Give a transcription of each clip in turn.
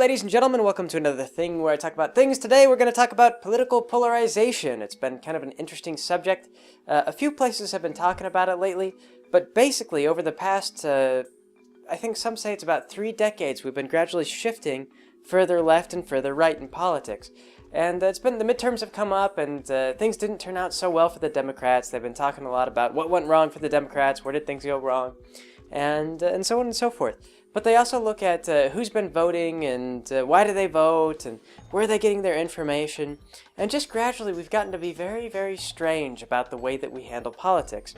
ladies and gentlemen, welcome to another thing where I talk about things. Today we're going to talk about political polarization. It's been kind of an interesting subject. A few places have been talking about it lately, but basically over the past, I think some say it's about 3 decades, we've been gradually shifting further left and further right in politics. And it's been, the midterms have come up and things didn't turn out so well for the Democrats. They've been talking a lot about what went wrong for the Democrats, where did things go wrong, and so on and so forth. But they also look at who's been voting and why do they vote and where are they getting their information. And just gradually we've gotten to be very, very strange about the way that we handle politics.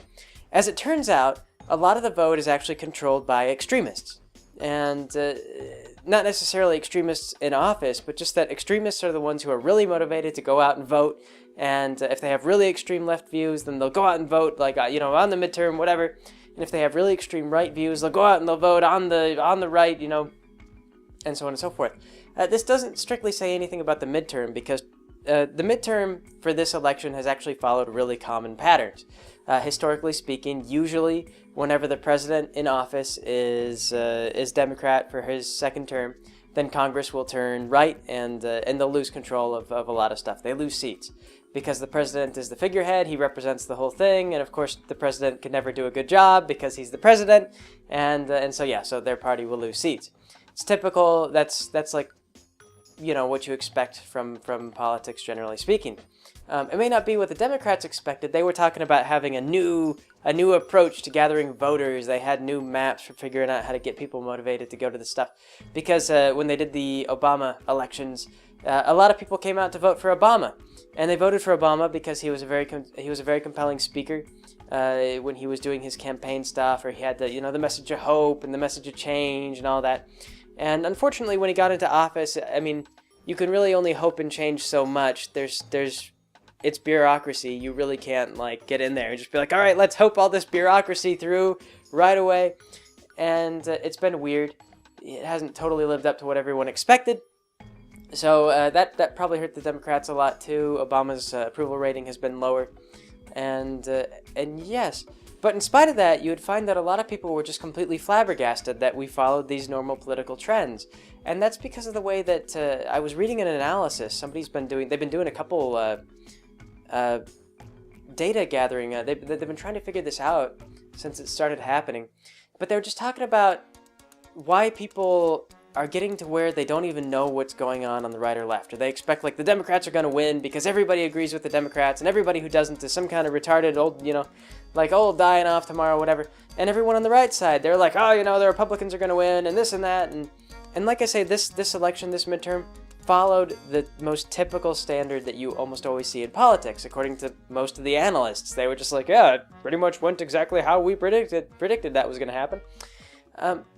As it turns out, a lot of the vote is actually controlled by extremists. And not necessarily extremists in office, but just that extremists are the ones who are really motivated to go out and vote. And if they have really extreme left views, then they'll go out and vote, like, on the midterm, whatever. And if they have really extreme right views, they'll go out and they'll vote on the right, and so on and so forth. This doesn't strictly say anything about the midterm because the midterm for this election has actually followed really common patterns. Historically speaking, usually whenever the president in office is Democrat for his second term, then Congress will turn right and they'll lose control of a lot of stuff. They lose seats. Because the president is the figurehead, he represents the whole thing, and of course the president can never do a good job because he's the president, and so their party will lose seats. It's typical. That's like, what you expect from politics, generally speaking. It may not be what the Democrats expected. They were talking about having a new approach to gathering voters. They had new maps for figuring out how to get people motivated to go to the stuff. Because when they did the Obama elections, a lot of people came out to vote for Obama. And they voted for Obama because he was a very compelling speaker when he was doing his campaign stuff, or he had the message of hope and the message of change and all that. And unfortunately, when he got into office, I mean, you can really only hope and change so much. It's bureaucracy. You really can't get in there and just be like, all right, let's hope all this bureaucracy through right away. And it's been weird. It hasn't totally lived up to what everyone expected. So that probably hurt the Democrats a lot too. Obama's approval rating has been lower, and yes, but in spite of that, you would find that a lot of people were just completely flabbergasted that we followed these normal political trends, and that's because of the way that I was reading an analysis. They've been doing a couple data gathering. They've been trying to figure this out since it started happening, but they were just talking about why people are getting to where they don't even know what's going on the right or left. Or they expect, the Democrats are going to win because everybody agrees with the Democrats, and everybody who doesn't is some kind of retarded old, dying off tomorrow, whatever. And everyone on the right side, they're like, oh, the Republicans are going to win, and this and that. And like I say, this election, this midterm, followed the most typical standard that you almost always see in politics, according to most of the analysts. They were just like, yeah, it pretty much went exactly how we predicted that was going to happen.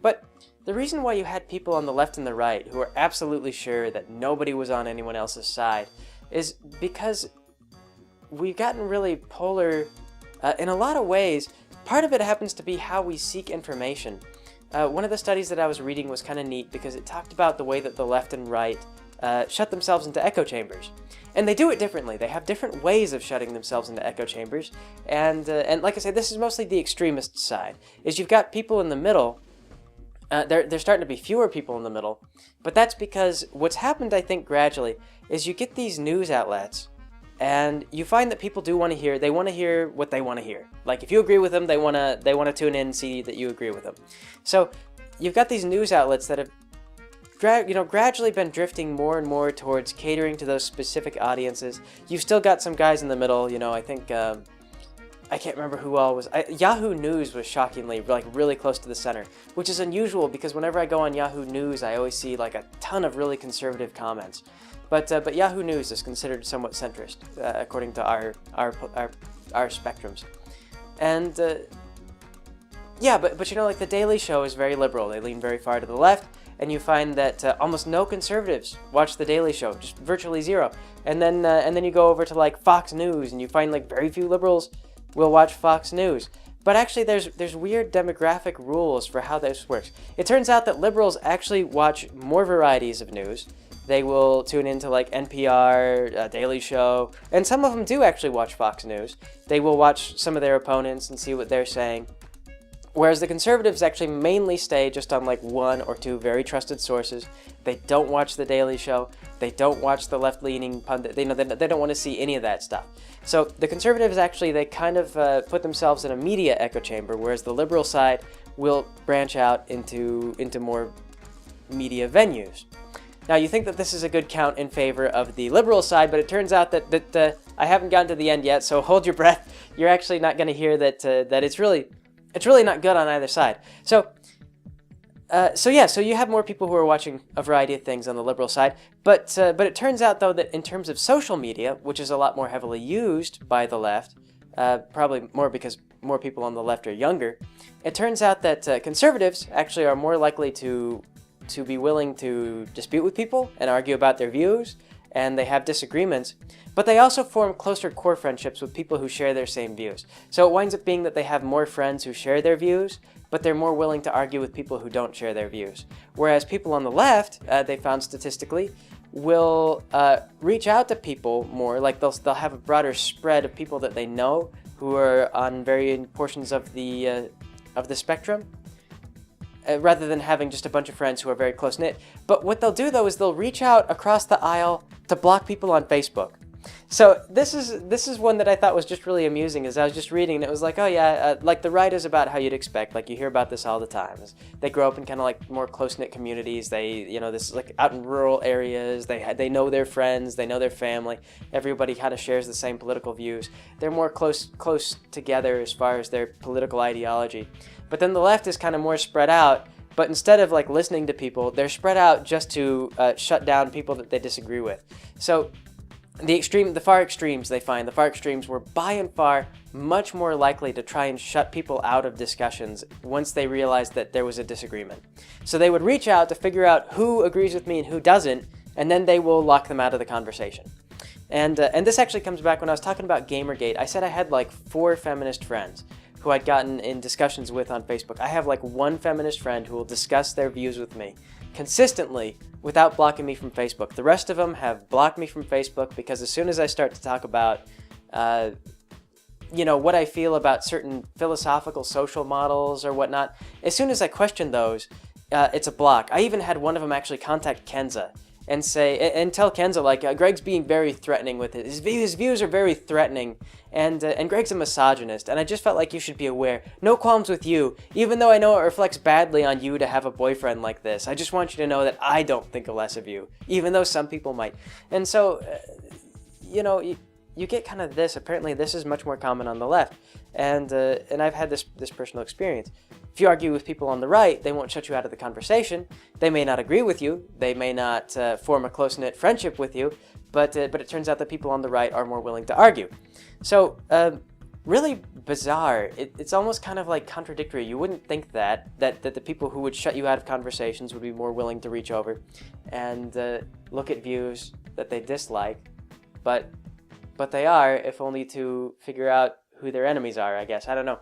But the reason why you had people on the left and the right who were absolutely sure that nobody was on anyone else's side is because we've gotten really polar in a lot of ways. Part of it happens to be how we seek information. One of the studies that I was reading was kind of neat because it talked about the way that the left and right shut themselves into echo chambers. And they do it differently. They have different ways of shutting themselves into echo chambers. And like I say, this is mostly the extremist side. Is you've got people in the middle. There's starting to be fewer people in the middle, but that's because what's happened, I think, gradually, is you get these news outlets, and you find that people do want to hear. They want to hear what they want to hear. Like if you agree with them, they want to tune in and see that you agree with them. So you've got these news outlets that have gradually been drifting more and more towards catering to those specific audiences. You've still got some guys in the middle. I think. I can't remember who all was. Yahoo News was shockingly really close to the center, which is unusual because whenever I go on Yahoo News, I always see a ton of really conservative comments. But Yahoo News is considered somewhat centrist according to our spectrums, and but the Daily Show is very liberal. They lean very far to the left, and you find that almost no conservatives watch the Daily Show, just virtually zero. And then you go over to Fox News, and you find very few liberals will watch Fox News. But actually there's weird demographic rules for how this works. It turns out that liberals actually watch more varieties of news. They will tune into NPR, Daily Show, and some of them do actually watch Fox News. They will watch some of their opponents and see what they're saying. Whereas the conservatives actually mainly stay just on like one or two very trusted sources. They don't watch The Daily Show. They don't watch the left-leaning pundit. They don't want to see any of that stuff. So the conservatives actually, they kind of put themselves in a media echo chamber, whereas the liberal side will branch out into more media venues. Now, you think that this is a good count in favor of the liberal side, but it turns out that I haven't gotten to the end yet, so hold your breath. You're actually not going to hear that it's really not good on either side. So you have more people who are watching a variety of things on the liberal side, but it turns out, though, that in terms of social media, which is a lot more heavily used by the left, probably more because more people on the left are younger, it turns out that conservatives actually are more likely to be willing to dispute with people and argue about their views, and they have disagreements, but they also form closer core friendships with people who share their same views. So it winds up being that they have more friends who share their views, but they're more willing to argue with people who don't share their views. Whereas people on the left, they found statistically, will reach out to people more, like they'll have a broader spread of people that they know who are on varying portions of the spectrum, rather than having just a bunch of friends who are very close-knit. But what they'll do, though, is they'll reach out across the aisle to block people on Facebook. So this is one that I thought was just really amusing. As I was just reading, and it was like, oh yeah, like the right is about how you'd expect. Like you hear about this all the time. They grow up in kind of like more close-knit communities. This is like out in rural areas. They know their friends. They know their family. Everybody kind of shares the same political views. They're more close together as far as their political ideology. But then the left is kind of more spread out. But instead of like listening to people, they're spread out just to shut down people that they disagree with. So the far extremes, they find the far extremes were by and far much more likely to try and shut people out of discussions once they realized that there was a disagreement. So they would reach out to figure out who agrees with me and who doesn't, and then they will lock them out of the conversation. And this actually comes back when I was talking about Gamergate. I said I had like 4 feminist friends who I'd gotten in discussions with on Facebook. I have like one feminist friend who will discuss their views with me consistently without blocking me from Facebook. The rest of them have blocked me from Facebook because as soon as I start to talk about, what I feel about certain philosophical social models or whatnot, as soon as I question those, it's a block. I even had one of them actually contact Kenza and tell Kenza, like, Greg's being very threatening with it. His views are very threatening, and Greg's a misogynist, and I just felt like you should be aware. No qualms with you, even though I know it reflects badly on you to have a boyfriend like this. I just want you to know that I don't think less of you, even though some people might. And so, you get kind of this. Apparently, this is much more common on the left, and I've had this personal experience. If you argue with people on the right, they won't shut you out of the conversation. They may not agree with you. They may not form a close-knit friendship with you, but it turns out that people on the right are more willing to argue. So, really bizarre. It's almost kind of like contradictory. You wouldn't think that the people who would shut you out of conversations would be more willing to reach over and look at views that they dislike, but they are, if only to figure out who their enemies are, I guess. I don't know.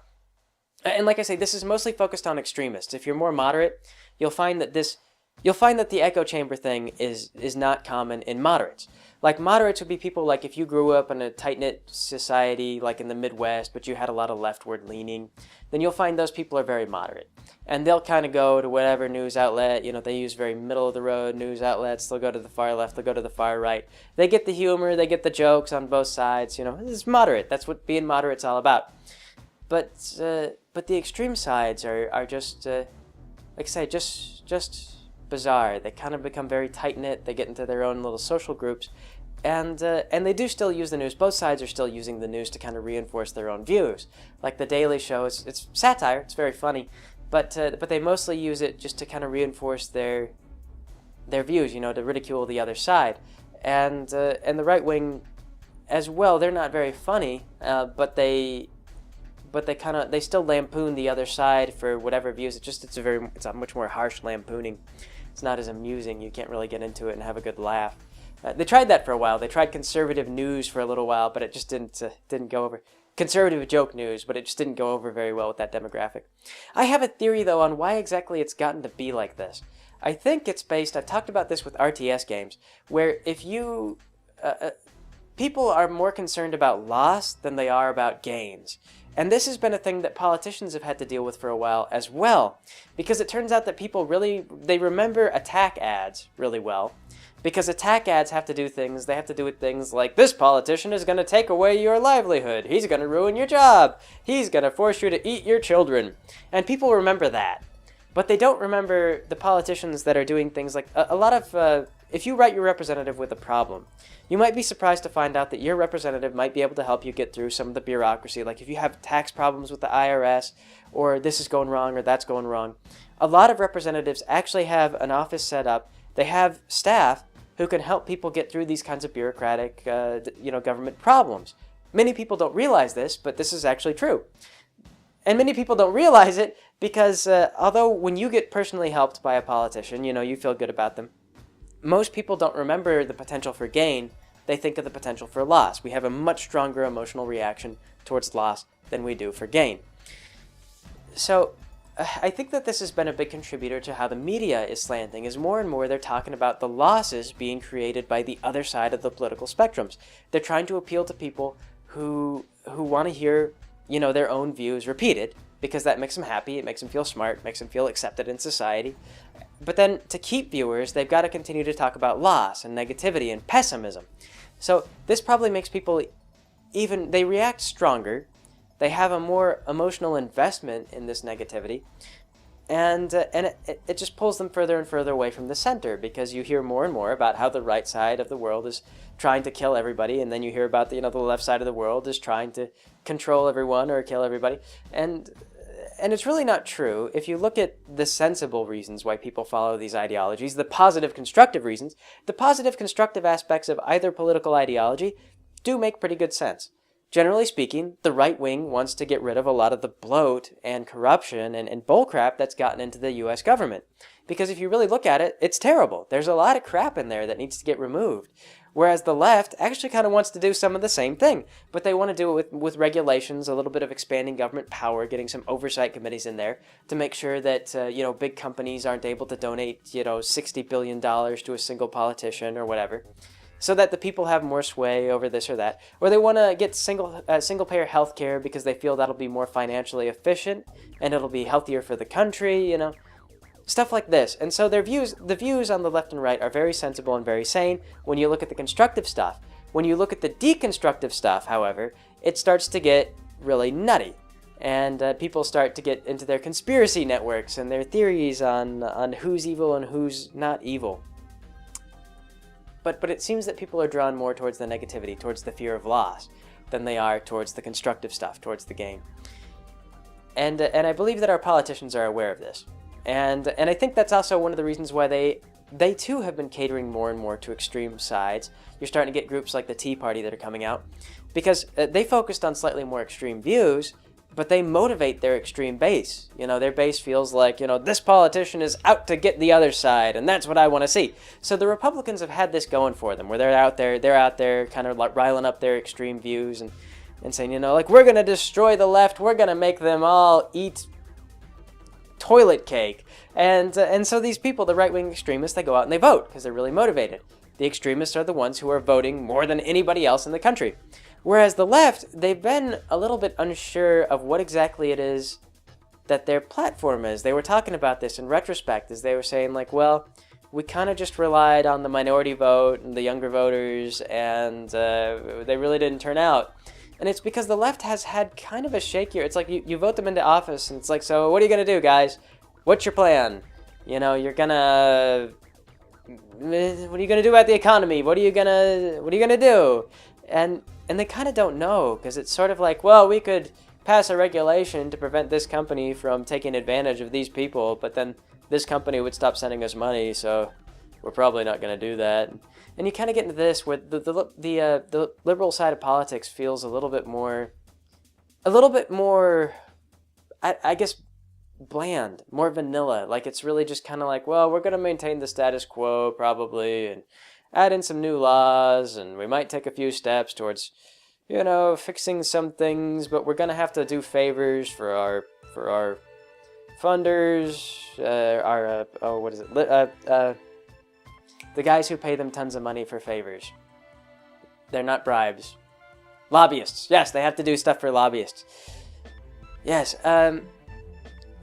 And like I say, this is mostly focused on extremists. If you're more moderate, you'll find that the echo chamber thing is not common in moderates. Like moderates would be people like if you grew up in a tight-knit society like in the Midwest, but you had a lot of leftward leaning, then you'll find those people are very moderate. And they'll kind of go to whatever news outlet, they use very middle-of-the-road news outlets. They'll go to the far left, they'll go to the far right. They get the humor, they get the jokes on both sides, It's moderate. That's what being moderate's all about. But the extreme sides are just, like I say, just bizarre. They kind of become very tight-knit. They get into their own little social groups, and they do still use the news. Both sides are still using the news to kind of reinforce their own views. Like The Daily Show, it's satire. It's very funny, but they mostly use it just to kind of reinforce their views. To ridicule the other side, and the right wing as well. They're not very funny, but they still lampoon the other side for whatever views. It's a much more harsh lampooning. It's not as amusing. You can't really get into it and have a good laugh. They tried that for a while. They tried conservative news for a little while, but it just didn't go over. Conservative joke news, but it just didn't go over very well with that demographic. I have a theory, though, on why exactly it's gotten to be like this. I think it's based, I've talked about this with RTS games, where if you... people are more concerned about loss than they are about gains. And this has been a thing that politicians have had to deal with for a while as well, because it turns out that people they remember attack ads really well, because attack ads have to do with things like, this politician is going to take away your livelihood, he's going to ruin your job, he's going to force you to eat your children. And people remember that. But they don't remember the politicians that are doing things like, a lot of, if you write your representative with a problem, you might be surprised to find out that your representative might be able to help you get through some of the bureaucracy. Like if you have tax problems with the IRS, or this is going wrong, or that's going wrong. A lot of representatives actually have an office set up. They have staff who can help people get through these kinds of bureaucratic, government problems. Many people don't realize this, but this is actually true. And many people don't realize it because although when you get personally helped by a politician, you feel good about them, most people don't remember the potential for gain. They think of the potential for loss. We have a much stronger emotional reaction towards loss than we do for gain. So I think that this has been a big contributor to how the media is slanting, is more and more they're talking about the losses being created by the other side of the political spectrums. They're trying to appeal to people who want to hear, their own views repeated, because that makes them happy, it makes them feel smart, makes them feel accepted in society. But then to keep viewers, they've got to continue to talk about loss and negativity and pessimism. So this probably makes people they react stronger, they have a more emotional investment in this negativity, and it just pulls them further and further away from the center, because you hear more and more about how the right side of the world is trying to kill everybody, and then you hear about the left side of the world is trying to control everyone or kill everybody, and it's really not true. If you look at the sensible reasons why people follow these ideologies, the positive constructive reasons, the positive constructive aspects of either political ideology do make pretty good sense. Generally speaking, the right wing wants to get rid of a lot of the bloat and corruption and bullcrap that's gotten into the US government. Because if you really look at it, it's terrible. There's a lot of crap in there that needs to get removed. Whereas the left actually kind of wants to do some of the same thing, but they want to do it with regulations, a little bit of expanding government power, getting some oversight committees in there to make sure that, big companies aren't able to donate, $60 billion to a single politician or whatever, so that the people have more sway over this or that. Or they want to get single-payer health care because they feel that'll be more financially efficient and it'll be healthier for the country, Stuff like this. And so the views on the left and right are very sensible and very sane when you look at the constructive stuff. When you look at the deconstructive stuff, however, it starts to get really nutty. And people start to get into their conspiracy networks and their theories on who's evil and who's not evil. But it seems that people are drawn more towards the negativity, towards the fear of loss, than they are towards the constructive stuff, towards the gain. And I believe that our politicians are aware of this. And I think that's also one of the reasons why they too have been catering more and more to extreme sides. You're starting to get groups like the Tea Party that are coming out, because they focused on slightly more extreme views, but they motivate their extreme base. Their base feels like, this politician is out to get the other side, and that's what I want to see. So the Republicans have had this going for them, where they're out there kind of like riling up their extreme views and saying, we're going to destroy the left, we're going to make them all eat toilet cake. And so these people, the right-wing extremists, they go out and they vote because they're really motivated. The extremists are the ones who are voting more than anybody else in the country. Whereas the left, they've been a little bit unsure of what exactly it is that their platform is. They were talking about this in retrospect, as they were saying, we kind of just relied on the minority vote and the younger voters, and they really didn't turn out. And it's because the left has had kind of a shakier. It's like you vote them into office, and it's like, so what are you going to do, guys? What's your plan? You're going to... What are you going to do about the economy? What are you going to do? And they kind of don't know, because it's sort of like, well, we could pass a regulation to prevent this company from taking advantage of these people, but then this company would stop sending us money, so we're probably not going to do that. And you kind of get into this where the liberal side of politics feels a little bit more, I guess, bland, more vanilla. Like it's really just kind of like, well, we're going to maintain the status quo probably, and add in some new laws, and we might take a few steps towards, fixing some things, but we're going to have to do favors for our funders, the guys who pay them tons of money for favors. They're not bribes. Lobbyists. Yes, they have to do stuff for lobbyists. Yes.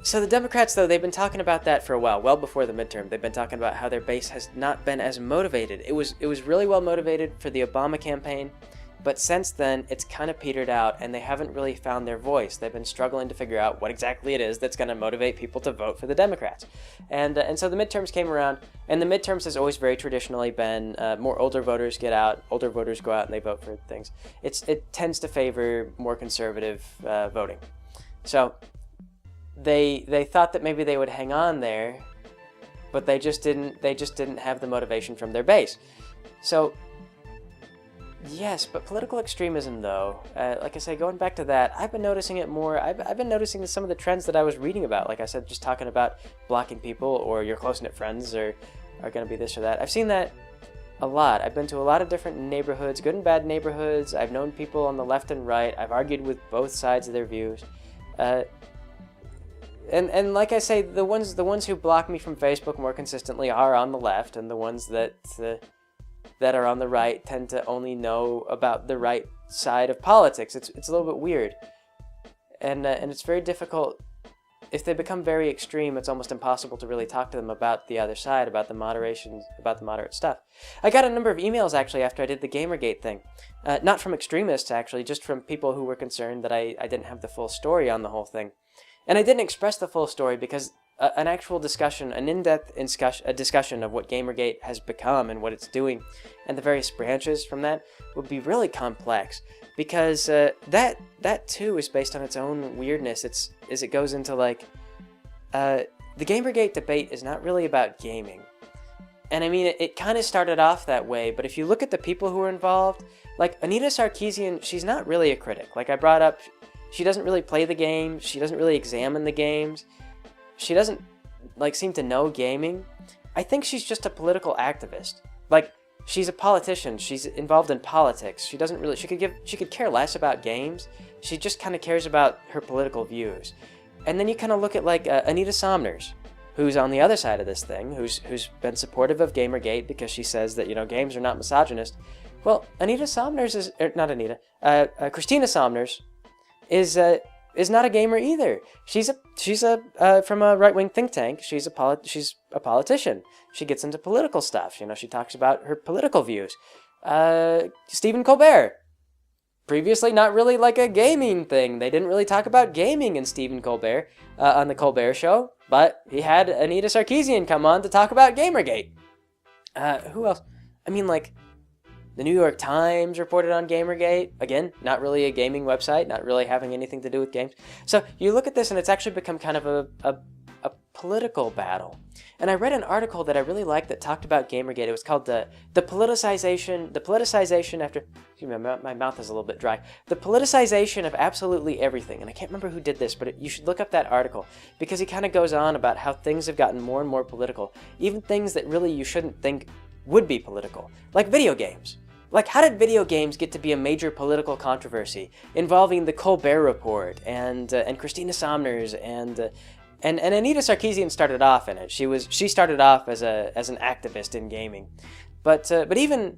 So the Democrats, though, they've been talking about that for a while, well before the midterm. They've been talking about how their base has not been as motivated. It was really well motivated for the Obama campaign, but since then, it's kind of petered out, and they haven't really found their voice. They've been struggling to figure out what exactly it is that's going to motivate people to vote for the Democrats. And so the midterms came around, and the midterms has always very traditionally been more older voters get out, older voters go out and they vote for things. It tends to favor more conservative voting. So they thought that maybe they would hang on there, but they just didn't have the motivation from their base. So yes, but political extremism, though, like I say, going back to that, I've been noticing it more. I've been noticing some of the trends that I was reading about. Like I said, just talking about blocking people or your close-knit friends are going to be this or that. I've seen that a lot. I've been to a lot of different neighborhoods, good and bad neighborhoods. I've known people on the left and right. I've argued with both sides of their views. And like I say, the ones who block me from Facebook more consistently are on the left, and the ones that are on the right tend to only know about the right side of politics. It's a little bit weird, and it's very difficult. If they become very extreme, it's almost impossible to really talk to them about the other side, about the moderation, about the moderate stuff. I got a number of emails actually after I did the Gamergate thing, not from extremists actually, just from people who were concerned that I didn't have the full story on the whole thing. And I didn't express the full story because an actual discussion, an in-depth discussion of what Gamergate has become and what it's doing, and the various branches from that would be really complex. Because that too is based on its own weirdness. It goes into like the Gamergate debate is not really about gaming, and I mean it kind of started off that way. But if you look at the people who are involved, like Anita Sarkeesian, she's not really a critic. Like I brought up. She doesn't really play the games. She doesn't really examine the games. She doesn't seem to know gaming. I think she's just a political activist. Like she's a politician. She's involved in politics. She doesn't really. She could care less about games. She just kind of cares about her political views. And then you kind of look at like Anita Somners, who's on the other side of this thing, who's been supportive of Gamergate because she says that games are not misogynist. Well, Anita Somners is not Anita. Christina Somners is not a gamer either. She's from a right-wing think tank. She's a politician. She gets into political stuff. She talks about her political views. Stephen Colbert, previously not really like a gaming thing. They didn't really talk about gaming in Stephen Colbert on the Colbert Show, but he had Anita Sarkeesian come on to talk about Gamergate. Who else? I mean, like, the New York Times reported on Gamergate. Again, not really a gaming website, not really having anything to do with games. So you look at this and it's actually become kind of a political battle. And I read an article that I really liked that talked about Gamergate. It was called the politicization after, excuse me, my mouth is a little bit dry. The politicization of absolutely everything. And I can't remember who did this, but you should look up that article because he kind of goes on about how things have gotten more and more political. Even things that really you shouldn't think would be political, like video games. Like, how did video games get to be a major political controversy involving the Colbert Report and Christina Somners and Anita Sarkeesian started off in it. She started off as an activist in gaming, but even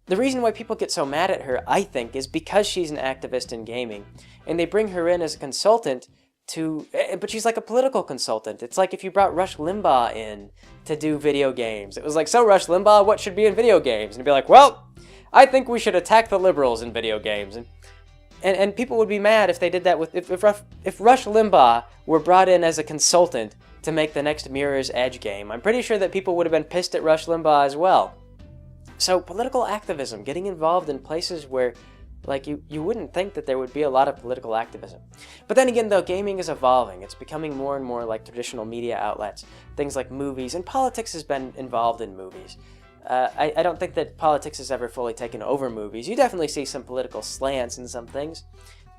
the reason why people get so mad at her, I think, is because she's an activist in gaming, and they bring her in as a consultant but she's like a political consultant. It's like if you brought Rush Limbaugh in to do video games. It was like, so Rush Limbaugh, what should be in video games? And he'd be like, well, I think we should attack the liberals in video games. And people would be mad if they did that with if Rush Limbaugh were brought in as a consultant to make the next Mirror's Edge game. I'm pretty sure that people would have been pissed at Rush Limbaugh as well. So political activism, getting involved in places where like you wouldn't think that there would be a lot of political activism. But then again, though, gaming is evolving. It's becoming more and more like traditional media outlets. Things like movies, and politics has been involved in movies. I don't think that politics has ever fully taken over movies. You definitely see some political slants in some things.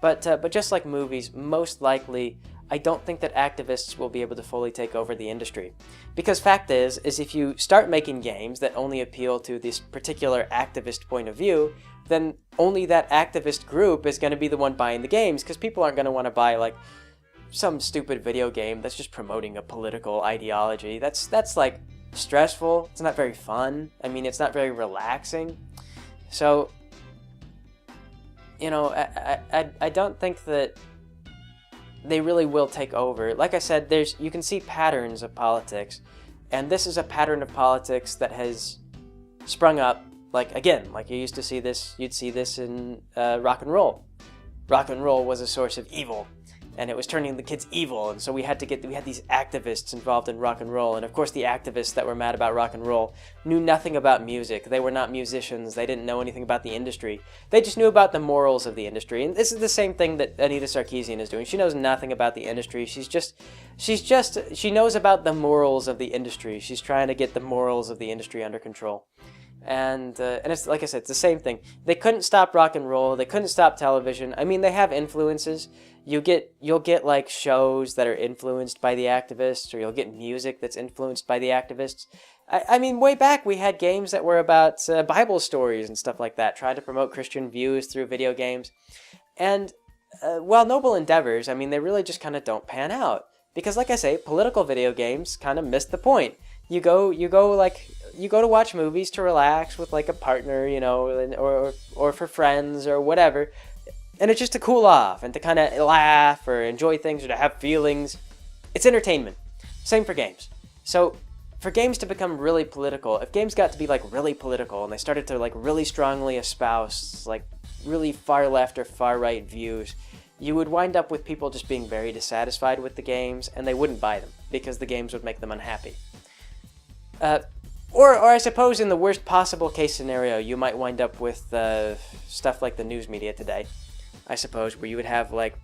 But just like movies, most likely, I don't think that activists will be able to fully take over the industry. Because fact is if you start making games that only appeal to this particular activist point of view, then only that activist group is going to be the one buying the games, because people aren't going to want to buy like some stupid video game that's just promoting a political ideology. That's like stressful. It's not very fun. I mean, it's not very relaxing. So, I don't think that they really will take over. Like I said, you can see patterns of politics, and this is a pattern of politics that has sprung up, like, again, like you used to see this, you'd see this in rock and roll. Rock and roll was a source of evil, and it was turning the kids evil, and so we had these activists involved in rock and roll, and of course the activists that were mad about rock and roll knew nothing about music. They were not musicians, they didn't know anything about the industry. They just knew about the morals of the industry, and this is the same thing that Anita Sarkeesian is doing. She knows nothing about the industry, she knows about the morals of the industry. She's trying to get the morals of the industry under control. And it's like I said, it's the same thing. They couldn't stop rock and roll. They couldn't stop television. I mean, they have influences. You'll get like shows that are influenced by the activists, or you'll get music that's influenced by the activists. I mean, way back we had games that were about Bible stories and stuff like that, trying to promote Christian views through video games. And while noble endeavors, I mean, they really just kind of don't pan out. Because like I say, political video games kind of miss the point. You go to watch movies to relax with like a partner, you know, or for friends or whatever, and it's just to cool off and to kind of laugh or enjoy things or to have feelings. It's entertainment. Same for games. So for games to become really political, if games got to be like really political and they started to like really strongly espouse like really far left or far right views, you would wind up with people just being very dissatisfied with the games, and they wouldn't buy them because the games would make them unhappy. Or I suppose in the worst possible case scenario, you might wind up with stuff like the news media today, I suppose, where you would have like,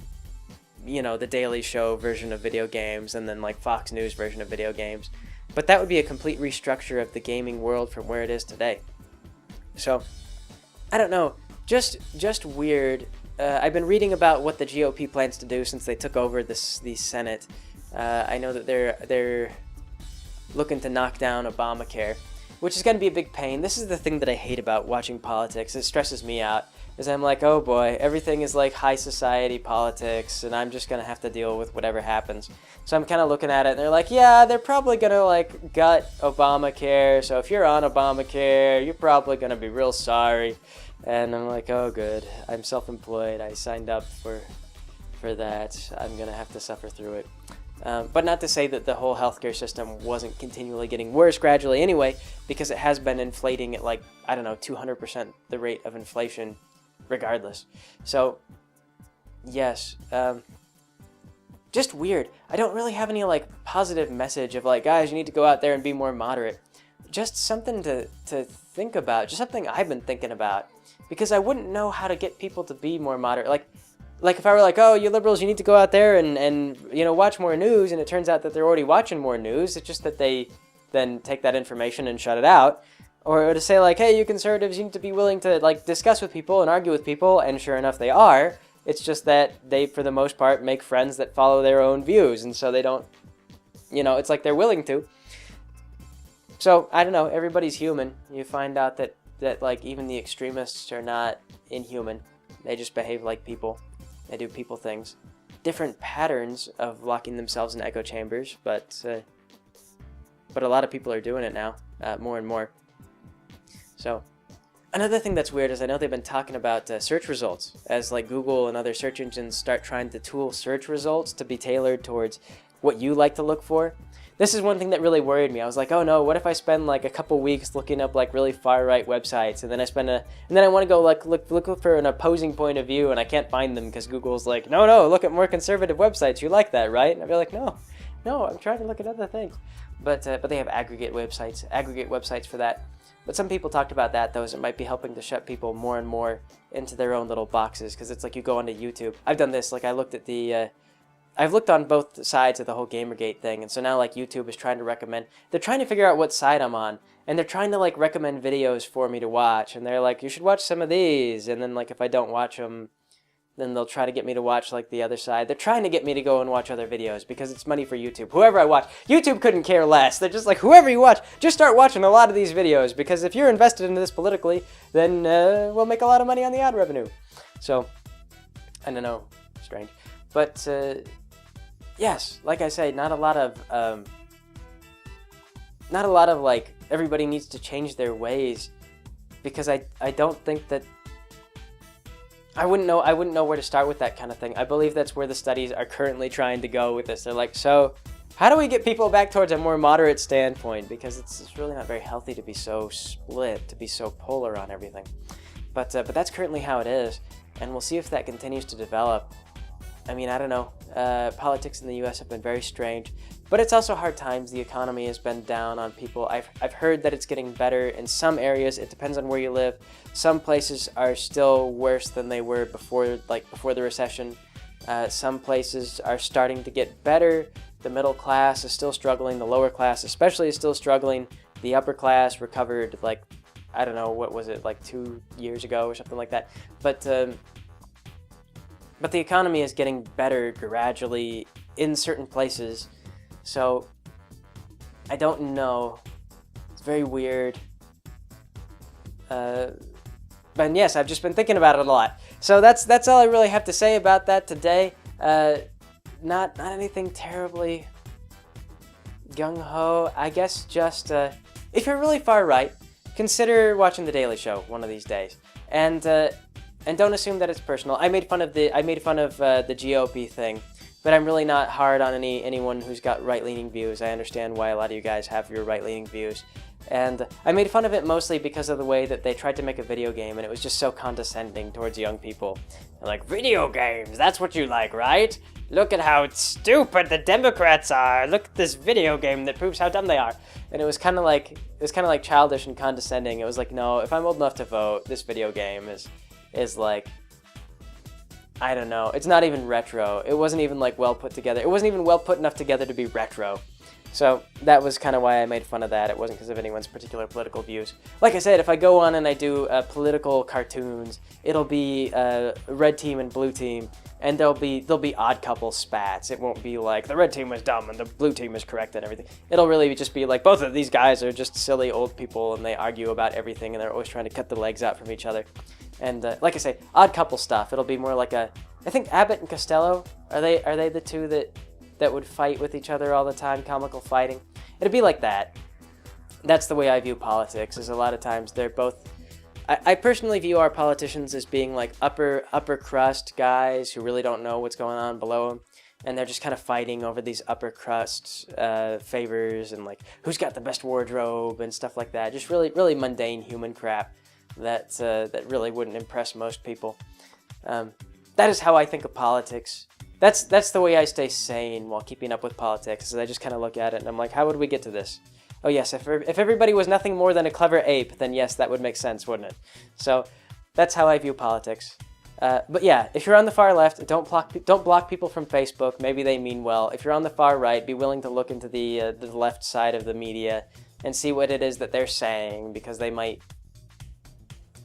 you know, the Daily Show version of video games and then like Fox News version of video games. But that would be a complete restructure of the gaming world from where it is today. So, I don't know, just weird. I've been reading about what the GOP plans to do since they took over the Senate. I know that they're looking to knock down Obamacare, which is going to be a big pain. This is the thing that I hate about watching politics. It stresses me out, is I'm like, oh boy, everything is like high society politics, and I'm just going to have to deal with whatever happens. So I'm kind of looking at it, and they're like, yeah, they're probably going to like gut Obamacare, so if you're on Obamacare, you're probably going to be real sorry. And I'm like, oh good, I'm self-employed, I signed up for that, I'm going to have to suffer through it. But not to say that the whole healthcare system wasn't continually getting worse gradually anyway, because it has been inflating at like, I don't know, 200% the rate of inflation regardless. So, yes, just weird. I don't really have any like positive message of like, guys, you need to go out there and be more moderate. Just something to think about, just something I've been thinking about, because I wouldn't know how to get people to be more moderate. Like if I were like, oh, you liberals, you need to go out there and you know, watch more news, and it turns out that they're already watching more news, it's just that they then take that information and shut it out. Or to say like, hey, you conservatives, you need to be willing to like discuss with people and argue with people, and sure enough they are. It's just that they, for the most part, make friends that follow their own views, and so they don't, you know, it's like they're willing to. So, I don't know, everybody's human. You find out that like even the extremists are not inhuman. They just behave like people. They do people things. Different patterns of locking themselves in echo chambers, but a lot of people are doing it now, more and more. So, another thing that's weird is I know they've been talking about search results, as like Google and other search engines start trying to tool search results to be tailored towards what you like to look for. This is one thing that really worried me. I was like, oh no, what if I spend like a couple weeks looking up like really far right websites, and then I want to go like look for an opposing point of view, and I can't find them because Google's like, no, look at more conservative websites. You like that, right? And I'd be like, no, I'm trying to look at other things. But they have aggregate websites for that. But some people talked about that, though, as it might be helping to shut people more and more into their own little boxes, because it's like you go onto YouTube. I've done this. Like I looked at I've looked on both sides of the whole Gamergate thing, and so now like YouTube is trying to recommend, they're trying to figure out what side I'm on, and they're trying to like recommend videos for me to watch, and they're like, you should watch some of these, and then like if I don't watch them, then they'll try to get me to watch like the other side. They're trying to get me to go and watch other videos because it's money for YouTube. Whoever I watch, YouTube couldn't care less. They're just like, whoever you watch, just start watching a lot of these videos, because if you're invested into this politically, then we'll make a lot of money on the ad revenue. So, I don't know, strange. But, yes, like I say, not a lot of like, everybody needs to change their ways, because I don't think that I wouldn't know where to start with that kind of thing. I believe that's where the studies are currently trying to go with this. They're like, so how do we get people back towards a more moderate standpoint? Because it's really not very healthy to be so split, to be so polar on everything. But that's currently how it is, and we'll see if that continues to develop. I mean, I don't know. Politics in the U.S. have been very strange, but it's also hard times. The economy has been down on people. I've heard that it's getting better in some areas. It depends on where you live. Some places are still worse than they were before the recession. Some places are starting to get better. The middle class is still struggling. The lower class especially is still struggling. The upper class recovered, like, I don't know, what was it, like 2 years ago or something like that. But the economy is getting better gradually in certain places. So I don't know. It's very weird. But yes, I've just been thinking about it a lot. So that's all I really have to say about that today. Not anything terribly gung-ho. I guess just if you're really far right, consider watching The Daily Show one of these days, and don't assume that it's personal. I made fun of the GOP thing, but I'm really not hard on anyone who's got right-leaning views. I understand why a lot of you guys have your right-leaning views, and I made fun of it mostly because of the way that they tried to make a video game, and it was just so condescending towards young people. They're like, video games, that's what you like, right? Look at how stupid the Democrats are. Look at this video game that proves how dumb they are. And it was kind of like childish and condescending. It was like, no, if I'm old enough to vote, this video game is like, I don't know. It's not even retro. It wasn't even like well put together. It wasn't even well put enough together to be retro. So that was kind of why I made fun of that. It wasn't because of anyone's particular political views. Like I said, if I go on and I do political cartoons, it'll be red team and blue team, and there'll be odd couple spats. It won't be like the red team was dumb and the blue team is correct and everything. It'll really just be like both of these guys are just silly old people and they argue about everything and they're always trying to cut the legs out from each other. And like I say, odd couple stuff. It'll be more like I think Abbott and Costello, are they the two that would fight with each other all the time, comical fighting? It'd be like that. That's the way I view politics, is a lot of times they're both... I personally view our politicians as being like upper crust guys who really don't know what's going on below them, and they're just kind of fighting over these upper crust favors and like who's got the best wardrobe and stuff like that. Just really mundane human crap that really wouldn't impress most people. That is how I think of politics. That's the way I stay sane while keeping up with politics, is I just kind of look at it and I'm like, how would we get to this? Oh yes, if everybody was nothing more than a clever ape, then yes, that would make sense, wouldn't it? So that's how I view politics. But yeah, if you're on the far left, don't block people from Facebook. Maybe they mean well. If you're on the far right, be willing to look into the left side of the media and see what it is that they're saying, because they might...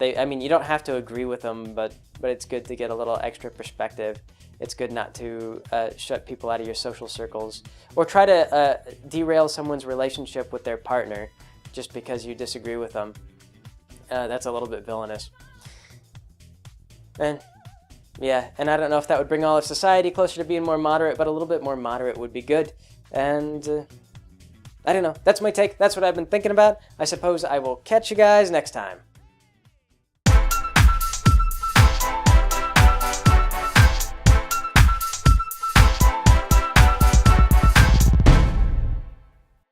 I mean, you don't have to agree with them, but it's good to get a little extra perspective. It's good not to shut people out of your social circles or try to derail someone's relationship with their partner just because you disagree with them. That's a little bit villainous. And yeah, and I don't know if that would bring all of society closer to being more moderate, but a little bit more moderate would be good. And I don't know. That's my take. That's what I've been thinking about. I suppose I will catch you guys next time.